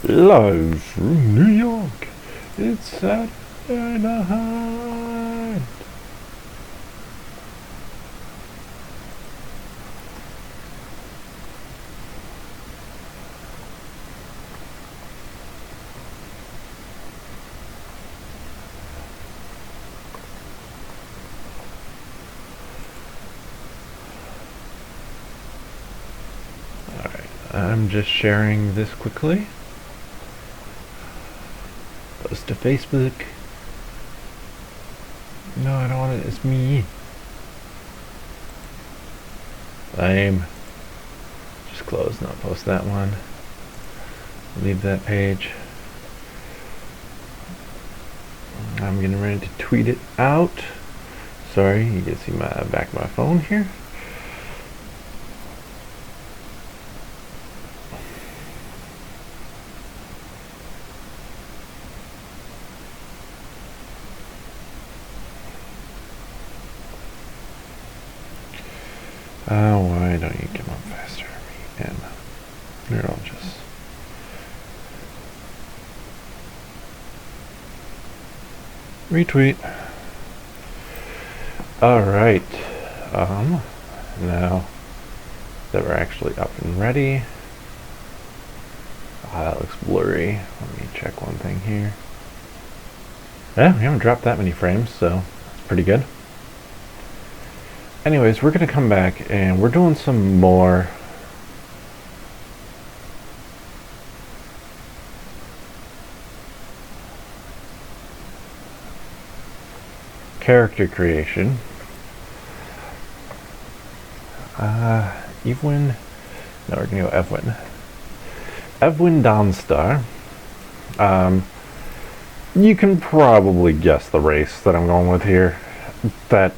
Live from New York, it's Saturday night. Alright, I'm just sharing this quickly. Post to Facebook. No, I don't want it. It's me. Lame. Just close, not post that one. Leave that page. I'm getting ready to tweet it out. Sorry, you can see my back of my phone here. Why don't you come up faster? Me and Nerdologists. Retweet. Alright. Now that we're actually up and ready. That looks blurry. Let me check one thing here. Yeah, we haven't dropped that many frames, so that's pretty good. Anyways, we're going to come back and we're doing some more character creation. Evwin. No, we're going to go Evwin. Evwin Dawnstar. You can probably guess the race that I'm going with here. That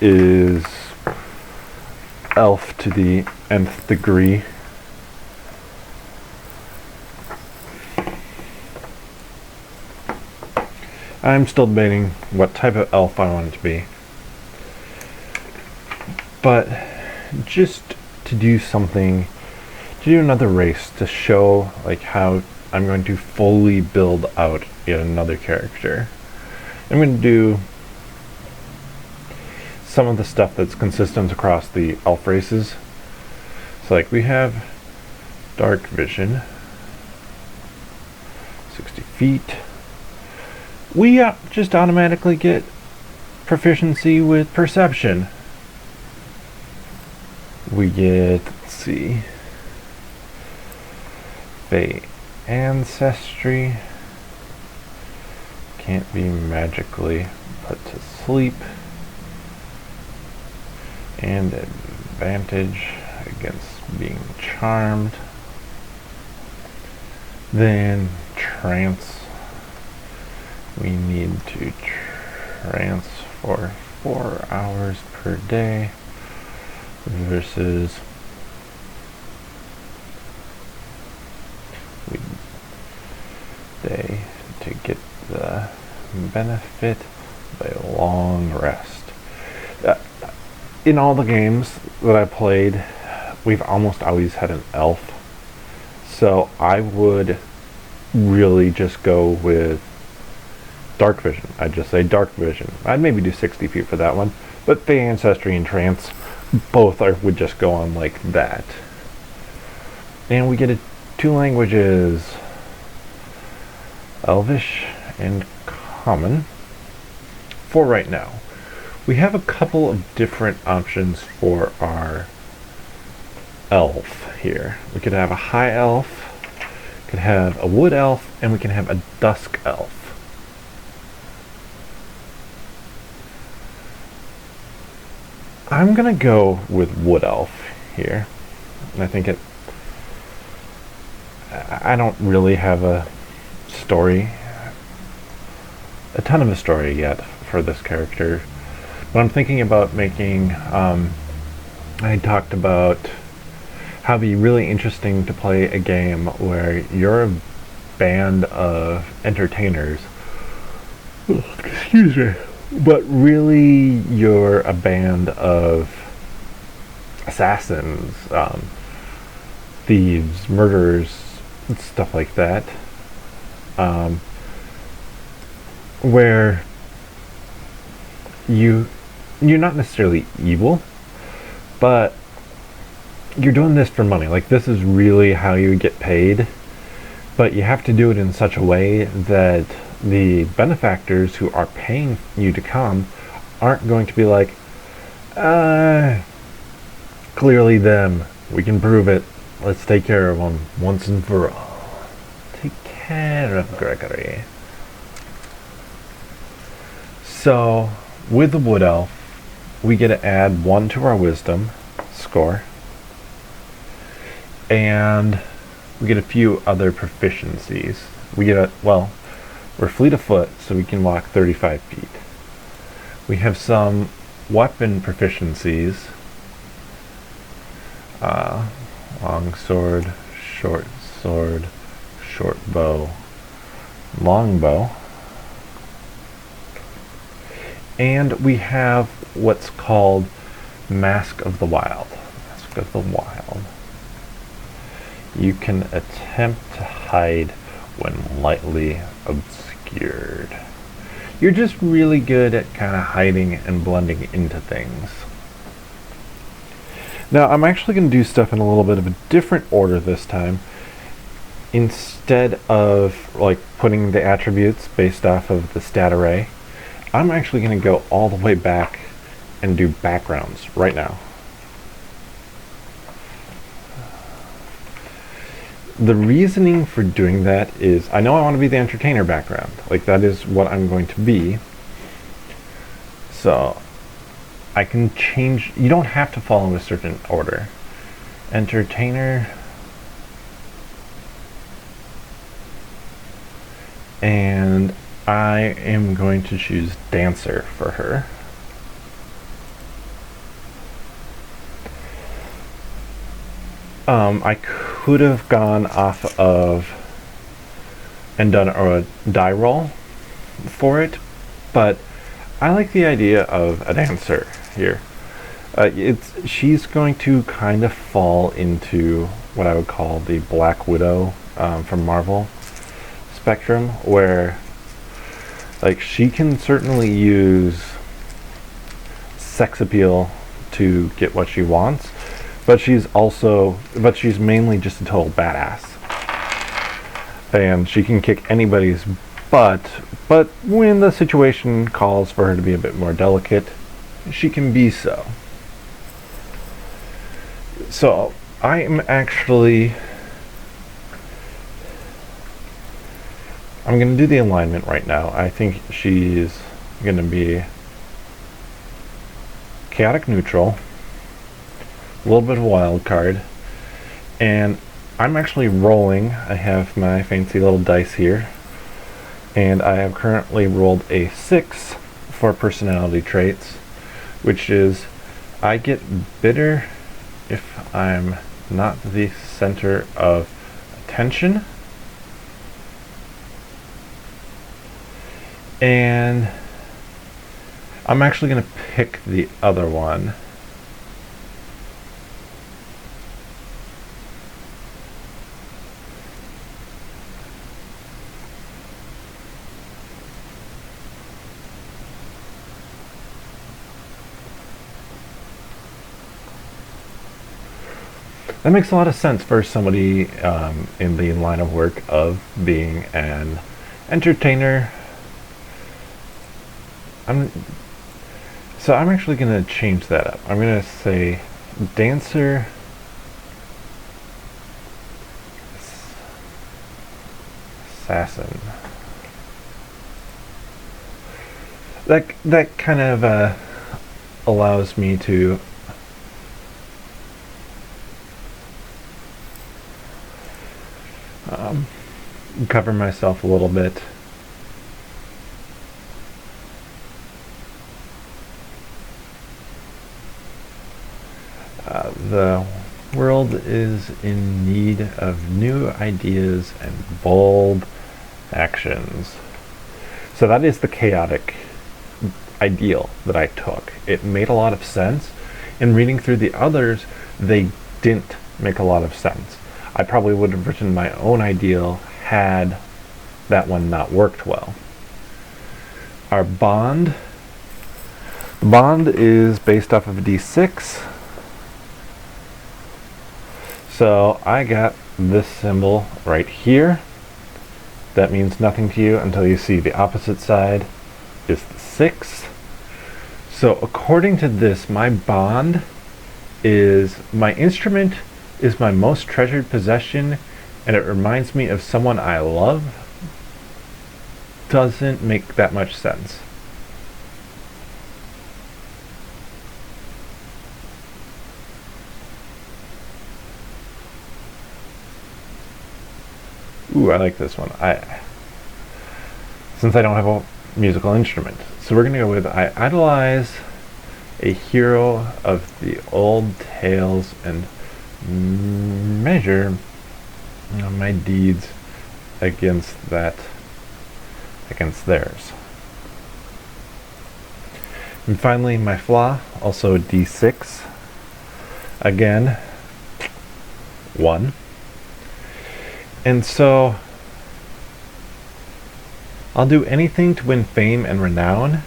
is elf to the nth degree. I'm still debating what type of elf I want it to be. But just to do something, to do another race to show like how I'm going to fully build out yet another character. I'm going to do some of the stuff that's consistent across the elf races. So like we have dark vision, 60 feet. We just automatically get proficiency with perception. We get, let's see, Fey ancestry. Can't be magically put to sleep. And advantage against being charmed. Then trance. We need to trance for 4 hours per day versus day to get the benefit of a long rest. In all the games that I played, we've almost always had an elf. So I would really just go with dark vision. I'd just say dark vision. I'd maybe do 60 feet for that one. But Fey Ancestry and Trance, both would just go on like that. And we get 2 languages. Elvish and Common. For right now. We have a couple of different options for our elf here. We could have a high elf, could have a wood elf, and we can have a dusk elf. I'm gonna go with wood elf here. And I think I don't really have a story, a ton of a story yet for this character. But I'm thinking about making, I talked about how it'd be really interesting to play a game where you're a band of entertainers. Excuse me. But really you're a band of assassins, thieves, murderers, stuff like that, where you're not necessarily evil, but you're doing this for money. Like, this is really how you get paid, but you have to do it in such a way that the benefactors who are paying you to come aren't going to be like, clearly them. We can prove it. Let's take care of them once and for all. Take care of Gregory. So, with the Wood Elf, we get to add 1 to our Wisdom score. And we get a few other proficiencies. We get we're fleet of foot, so we can walk 35 feet. We have some weapon proficiencies. Long sword, short bow, long bow. And we have what's called Mask of the Wild. Mask of the Wild. You can attempt to hide when lightly obscured. You're just really good at kind of hiding and blending into things. Now, I'm actually going to do stuff in a little bit of a different order this time. Instead of like putting the attributes based off of the stat array, I'm actually going to go all the way back and do backgrounds right now. The reasoning for doing that is I know I want to be the entertainer background. Like, that is what I'm going to be. So I can change. You don't have to follow a certain order. Entertainer. And I am going to choose Dancer for her. I could have gone off of and done a die roll for it, but I like the idea of a dancer here. She's going to kind of fall into what I would call the Black Widow from Marvel spectrum, where like she can certainly use sex appeal to get what she wants, but she's mainly just a total badass. And she can kick anybody's butt, but when the situation calls for her to be a bit more delicate, she can be so. So, I'm going to do the alignment right now. I think she's going to be chaotic neutral, a little bit of a wild card, and I'm actually rolling. I have my fancy little dice here, and I have currently rolled a 6 for personality traits, which is I get bitter if I'm not the center of attention, and I'm actually going to pick the other one. That makes a lot of sense for somebody in the line of work of being an entertainer. I'm actually going to change that up. I'm going to say dancer, assassin. That kind of allows me to cover myself a little bit. The world is in need of new ideas and bold actions. So that is the chaotic ideal that I took. It made a lot of sense. In reading through the others, they didn't make a lot of sense. I probably would have written my own ideal had that one not worked well. Our bond. The bond is based off of a d6. So I got this symbol right here. That means nothing to you until you see the opposite side is the 6. So according to this, my bond is my instrument is my most treasured possession, and it reminds me of someone I love. Doesn't make that much sense. Ooh, I like this one. Since I don't have a musical instrument. So we're going to go with I idolize a hero of the old tales and measure my deeds against theirs. And finally, my flaw, also a d6. Again, 1. And so I'll do anything to win fame and renown.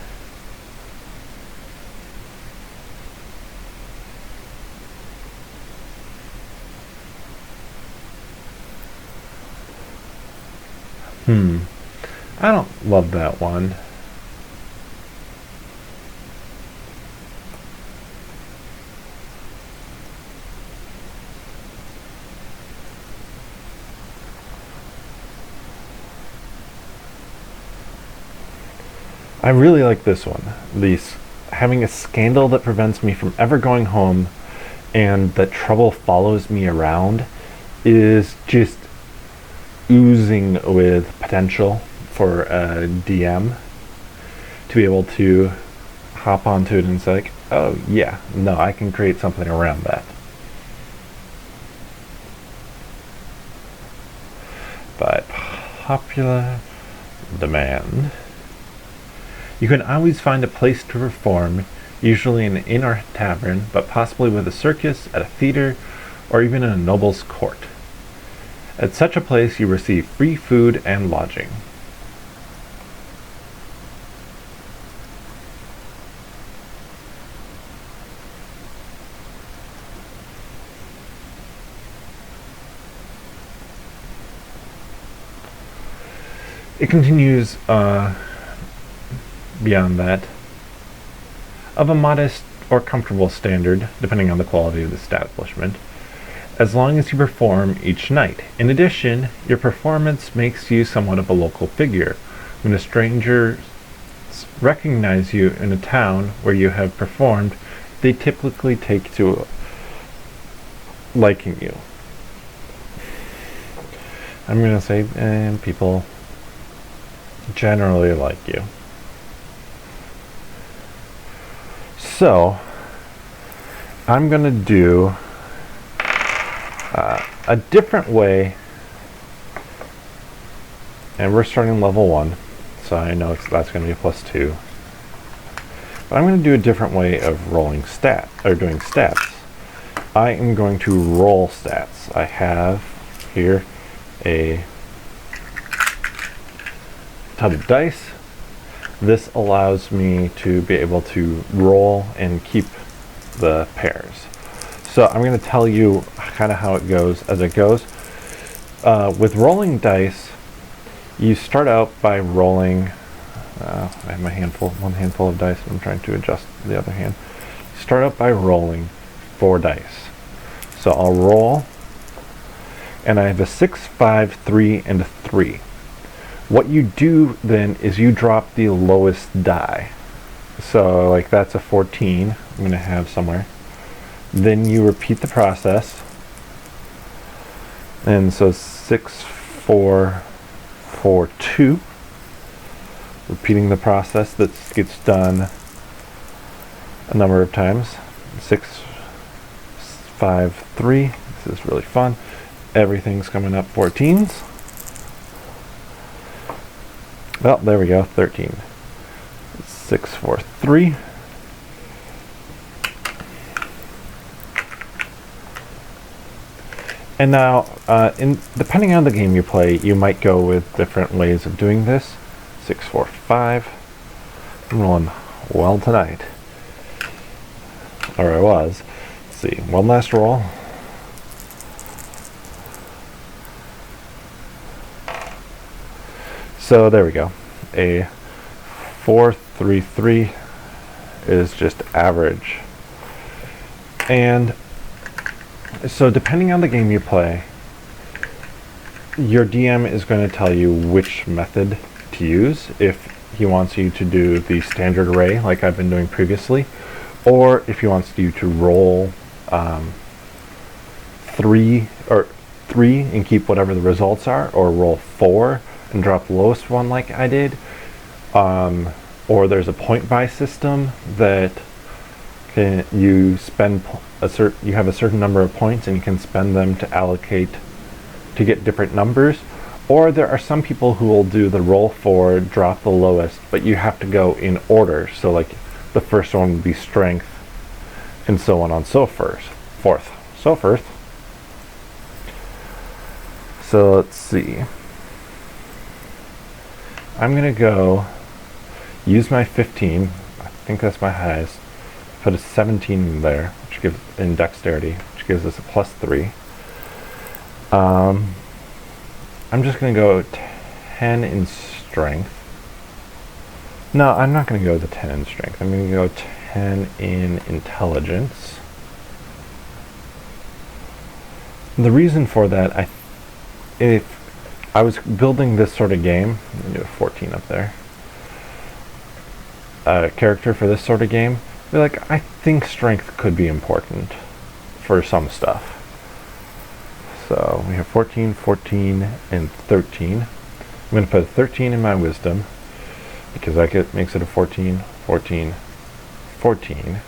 I don't love that one. I really like this one. Having a scandal that prevents me from ever going home and that trouble follows me around is just oozing with potential for a DM to be able to hop onto it and say like, oh yeah, no, I can create something around that. By popular demand, you can always find a place to perform, usually in an inn or tavern, but possibly with a circus, at a theater, or even in a noble's court. At such a place you receive free food and lodging. It continues beyond that. Of a modest or comfortable standard, depending on the quality of the establishment, as long as you perform each night. In addition, your performance makes you somewhat of a local figure. When a stranger recognize you in a town where you have performed, they typically take to liking you. I'm going to say, people generally like you. So, I'm going to do a different way, and we're starting level 1, so I know that's going to be a +2. But I'm going to do a different way of rolling doing stats. I am going to roll stats. I have here a tub of dice. This allows me to be able to roll and keep the pairs. So I'm going to tell you kind of how it goes as it goes. With rolling dice, you start out by rolling. I have one handful of dice. I'm trying to adjust the other hand. Start out by rolling 4 dice. So I'll roll, and I have a 6, 5, 3, and a 3. What you do then is you drop the lowest die. So like that's a 14. I'm going to have somewhere. Then you repeat the process. And so 6, 4, 4, 2. Repeating the process that gets done a number of times. 6, 5, 3. This is really fun. Everything's coming up 14s. Well, there we go, 13. 6, 4, 3. And now, depending on the game you play, you might go with different ways of doing this. 6, 4, 5. I'm rolling well tonight. Or I was. Let's see. One last roll. So there we go. A 4, 3, 3 is just average. And so depending on the game you play, your DM is going to tell you which method to use, if he wants you to do the standard array like I've been doing previously, or if he wants you to roll 3 and keep whatever the results are, or roll 4 and drop the lowest one like I did. Or there's a point buy system that you spend you have a certain number of points and you can spend them to allocate to get different numbers. Or there are some people who will do the roll 4, drop the lowest, but you have to go in order. So like the first one would be strength, and so on so forth. So let's see. I'm gonna go use my 15. I think that's my highest. Put a 17 in there, which gives in dexterity, which gives us a +3. I'm just gonna go 10 in strength. No, I'm not gonna go with the 10 in strength. I'm gonna go 10 in intelligence. And the reason for that, if I was building this sort of game, I'm gonna do a 14 up there. Character for this sort of game, be like, I think strength could be important for some stuff. So we have 14, 14, and 13. I'm going to put a 13 in my wisdom, because that makes it a 14, 14, 14.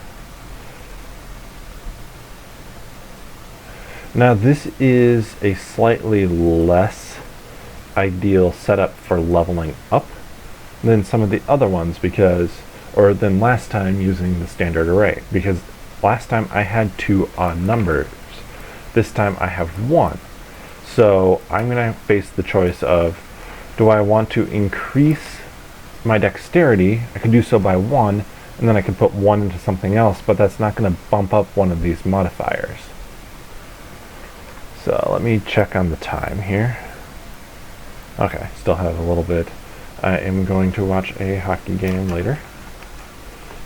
Now this is a slightly less ideal setup for leveling up than some of the other ones, or than last time using the standard array, because last time I had 2 odd numbers. This time I have 1. So I'm going to face the choice of, do I want to increase my dexterity? I could do so by 1, and then I could put 1 into something else, but that's not going to bump up one of these modifiers. So let me check on the time here. Okay, still have a little bit. I am going to watch a hockey game later,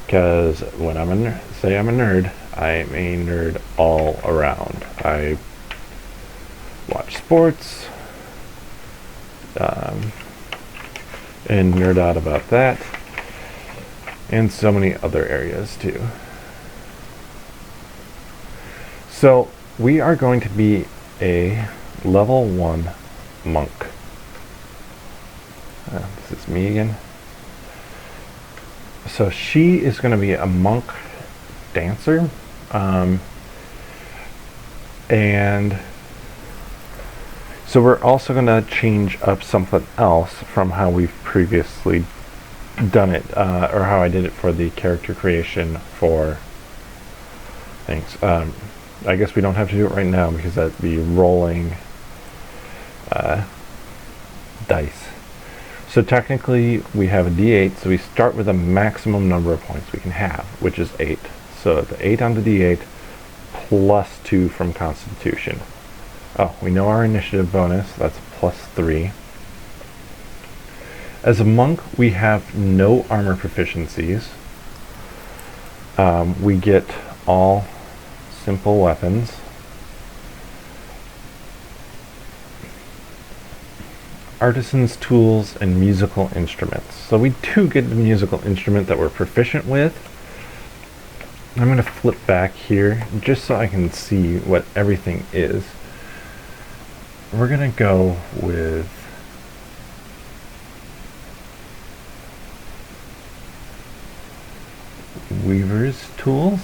because when I'm I'm a nerd, I'm a nerd all around. I watch sports, and nerd out about that, and so many other areas too. So we are going to be a level 1 monk. This is me again. So she is going to be a monk dancer, and so we're also going to change up something else from how we've previously done it, or how I did it for the character creation for things. I guess we don't have to do it right now because that'd be rolling dice. So technically we have a d8, so we start with a maximum number of points we can have, which is 8. So the 8 on the d8 plus 2 from Constitution. Oh, we know our initiative bonus, that's +3. As a monk, we have no armor proficiencies. We get all simple weapons. Artisans' tools and musical instruments. So we do get the musical instrument that we're proficient with. I'm going to flip back here just so I can see what everything is. We're going to go with Weaver's tools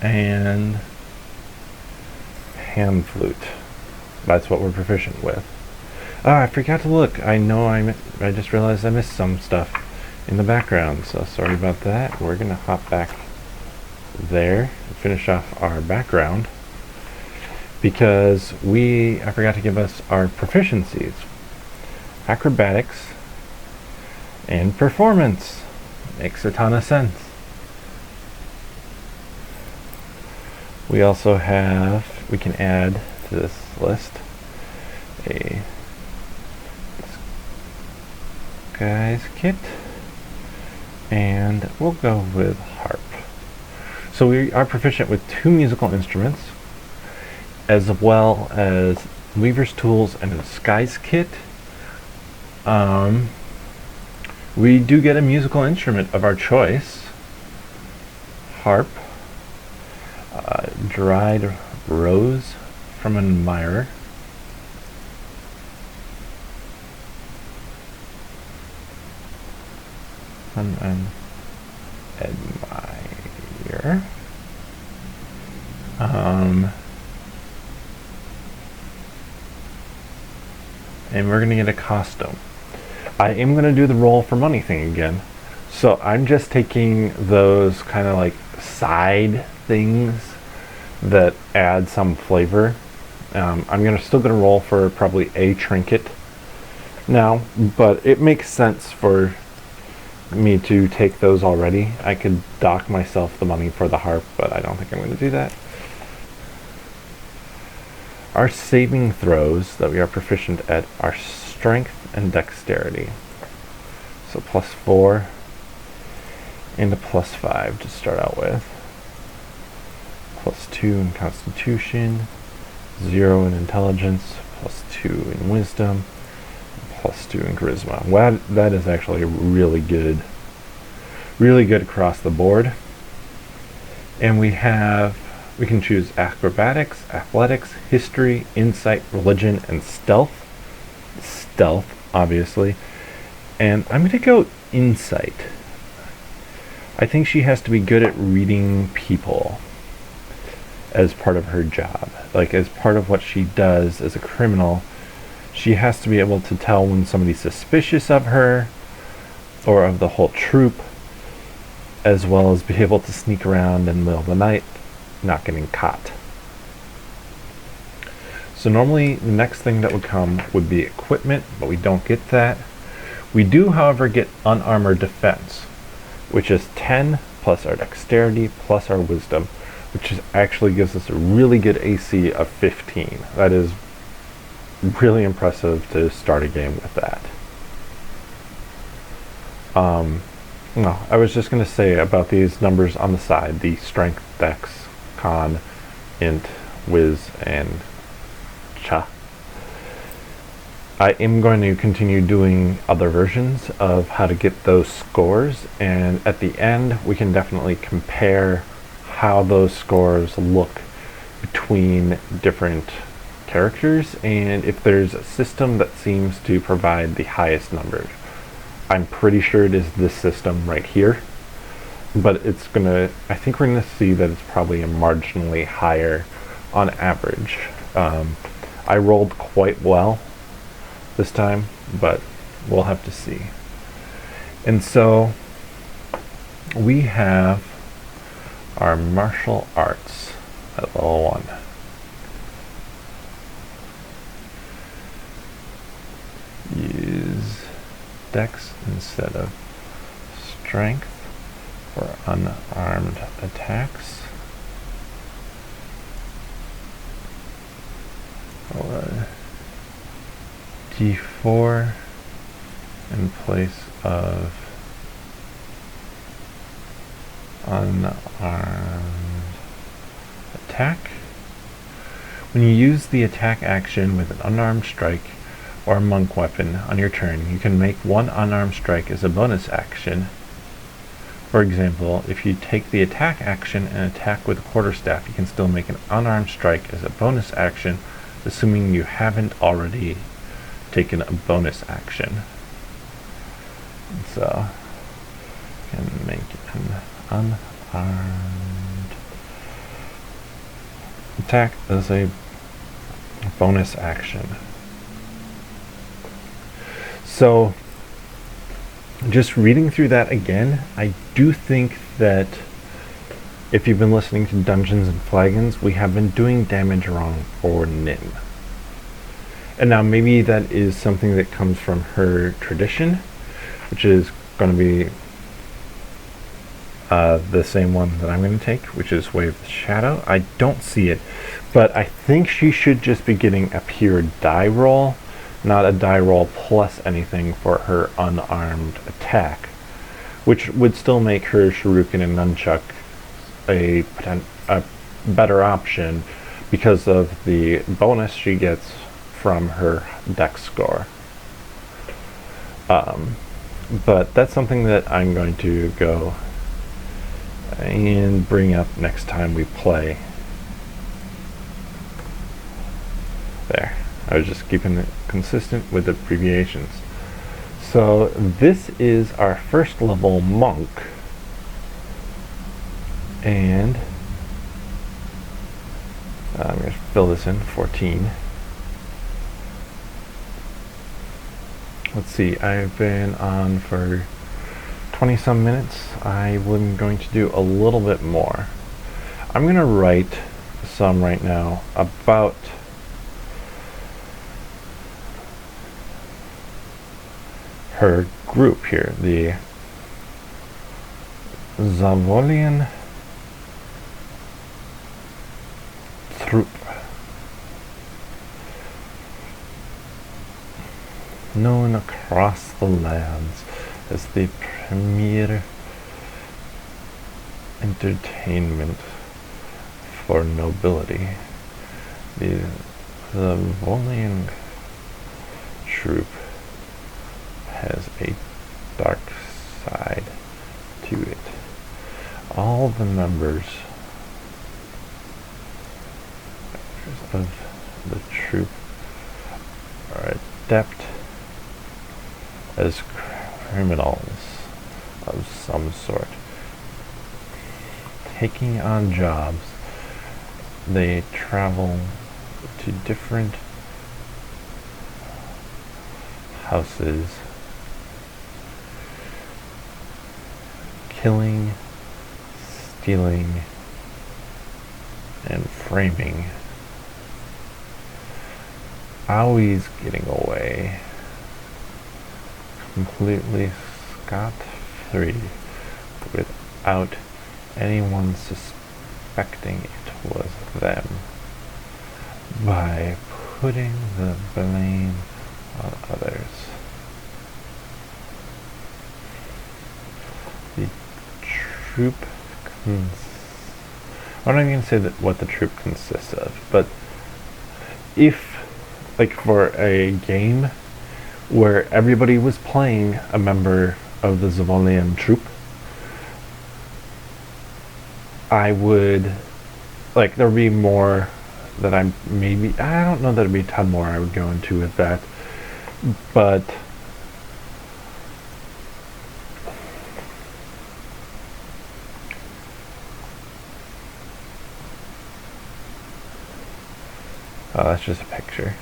and pan flute. That's what we're proficient with. Ah, I forgot to look. I just realized I missed some stuff in the background, so sorry about that. We're going to hop back there and finish off our background. because I forgot to give us our proficiencies. Acrobatics and performance. Makes a ton of sense. We also have, we can add to this list a guy's kit, and we'll go with harp. So we are proficient with 2 musical instruments, as well as weaver's tools and a disguise kit. We do get a musical instrument of our choice. Harp, dried rose from an admirer, an admirer. And we're gonna get a costume. I am gonna do the roll for money thing again. So I'm just taking those kind of like side things that add some flavor. I'm still gonna roll for probably a trinket now, but it makes sense for me to take those already. I could dock myself the money for the harp, but I don't think I'm going to do that. Our saving throws that we are proficient at are strength and dexterity. So +4 and a +5 to start out with. +2 in constitution, 0 in intelligence, +2 in wisdom, +2 in charisma. Well, that is actually really good across the board. And we can choose acrobatics, athletics, history, insight, religion, and stealth. Stealth, obviously. And I'm going to go insight. I think she has to be good at reading people as part of her job. Like, as part of what she does as a criminal, she has to be able to tell when somebody's suspicious of her or of the whole troop, as well as be able to sneak around in the middle of the night, not getting caught. So normally the next thing that would come would be equipment, but we don't get that. We do, however, get unarmored defense, which is 10 plus our dexterity plus our wisdom, which actually gives us a really good AC of 15. That is really impressive to start a game with that. No, I was just going to say about these numbers on the side, the strength, dex, con, int, whiz, and cha. I am going to continue doing other versions of how to get those scores, and at the end we can definitely compare how those scores look between different characters, and if there's a system that seems to provide the highest numbers. I'm pretty sure it is this system right here, but I think we're gonna see that it's probably a marginally higher on average. I rolled quite well this time, but we'll have to see. And so we have our martial arts at level 1. Use dex instead of strength for unarmed attacks. Or D4 in place of unarmed attack. When you use the attack action with an unarmed strike or a monk weapon on your turn, you can make one unarmed strike as a bonus action. For example, if you take the attack action and attack with a quarterstaff, you can still make an unarmed strike as a bonus action, assuming you haven't already taken a bonus action. And so, you can make an unarmed attack as a bonus action. So, just reading through that again, I do think that If you've been listening to Dungeons and Flagons, we have been doing damage wrong for Nin. And now maybe that is something that comes from her tradition, which is going to be the same one that I'm going to take, which is Way of the Shadow. I don't see it, but I think she should just be getting a pure die roll, not a die roll plus anything for her unarmed attack, which would still make her Shuriken and Nunchuck a better option because of the bonus she gets from her dex score. But that's something that I'm going to go and bring up next time we play. There. I was just keeping it consistent with the abbreviations. So this is our first level monk. And I'm going to fill this in, 14. Let's see, I've been on for 20 some minutes. I'm going to do a little bit more. I'm going to write some right now about her group here, the Zavolian Troop, known across the lands as the premier entertainment for nobility. The Zavolian Troop has a dark side to it. All the members of the troop are adept as criminals of some sort. Taking on jobs, they travel to different houses, killing, stealing, and framing, always getting away completely scot-free without anyone suspecting it was them, by putting the blame on others. The troop I'm not even going to say that what the troop consists of, but if, like, for a game where everybody was playing a member of the Zavolian troop, I would, like, there would be more that I don't know that it'd be a ton more I would go into with that, but that's just a picture.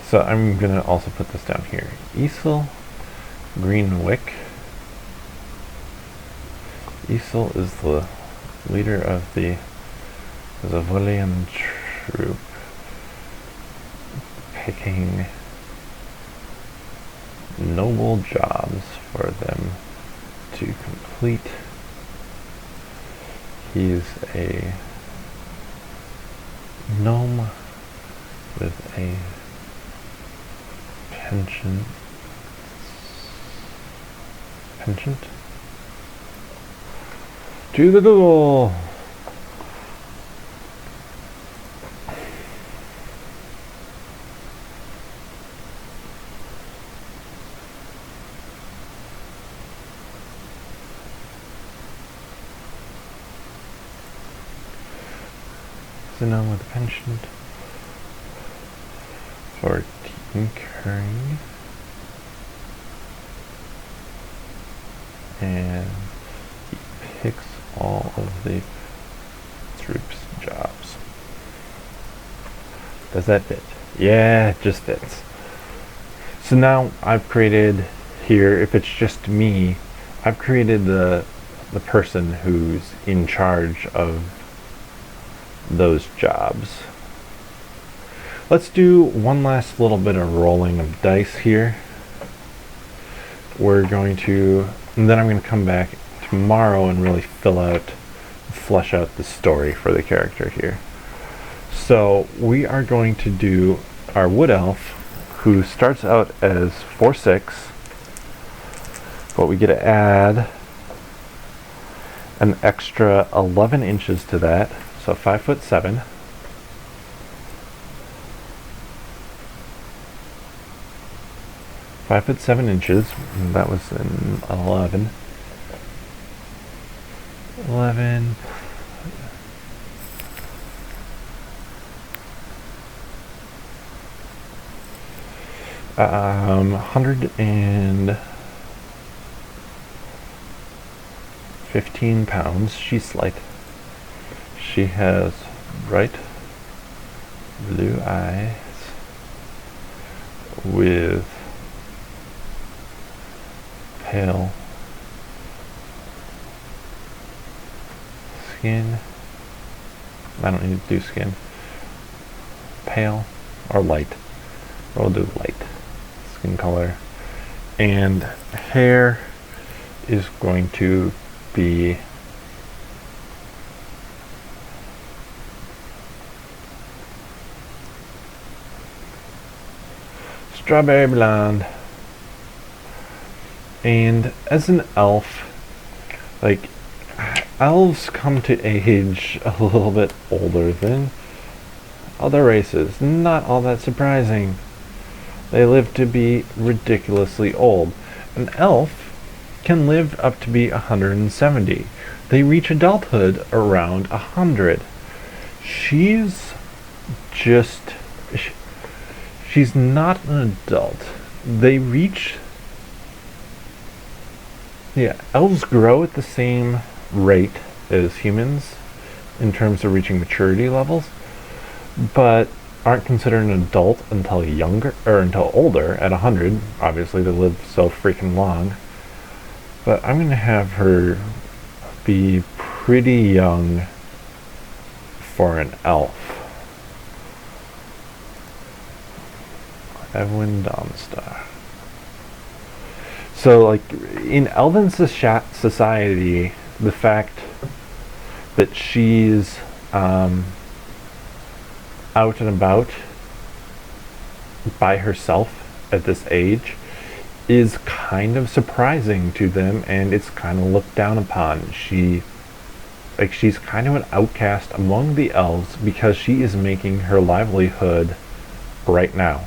So I'm going to also put this down here. Isel Greenwick. Isel is the leader of the Zavolian troop, picking noble jobs for them to complete. He's a gnome with a penchant to the Google. So now with a penchant for tinkering, and he picks all of the troops' jobs. Does that fit? Yeah, it just fits. So now I've created here, if it's just me, I've created the the person who's in charge of those jobs. Let's do one last little bit of rolling of dice here. We're going to, and then I'm going to come back tomorrow and really flesh out the story for the character here. So we are going to do our wood elf, who starts out as 4'6", but we get to add an extra 11 inches to that, so 5'7". Five foot 7 inches. And that was an 11. 11. 115 pounds. She's slight. She has bright blue eyes with pale skin. I don't need to do skin. Pale or light. We'll do light skin color. And hair is going to be strawberry blonde. And as an elf, like, elves come to age a little bit older than other races. Not all that surprising. They live to be ridiculously old. An elf can live up to be 170. They reach adulthood around 100. She's not an adult. They reach... Yeah, elves grow at the same rate as humans in terms of reaching maturity levels, but aren't considered an adult until older at 100. Obviously, they live so freaking long. But I'm going to have her be pretty young for an elf. Evwin Dawnstar. So, like, in elven society, the fact that she's out and about by herself at this age is kind of surprising to them, and it's kind of looked down upon. She's kind of an outcast among the elves because she is making her livelihood right now.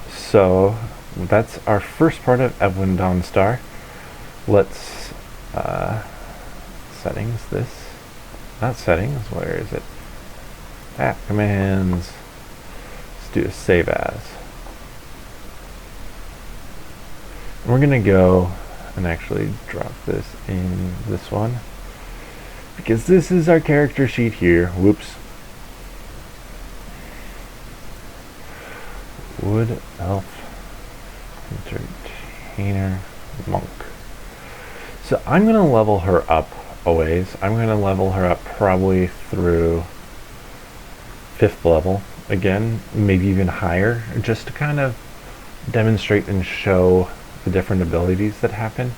So that's our first part of Evwin Dawnstar. Let's settings this. Not settings, where is it? Commands. Let's do a save as. And we're gonna go and actually drop this in this one, because this is our character sheet here. Whoops. Wood elf entertainer monk. So I'm gonna level her up a ways. I'm gonna level her up probably through 5th level again, maybe even higher, just to kind of demonstrate and show the different abilities that happen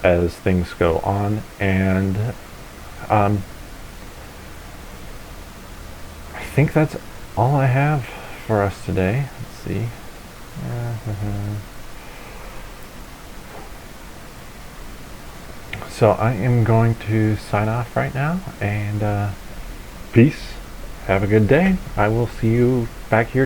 as things go on. And I think that's all I have for us today. Let's see. So I am going to sign off right now, and peace. Have a good day. I will see you back here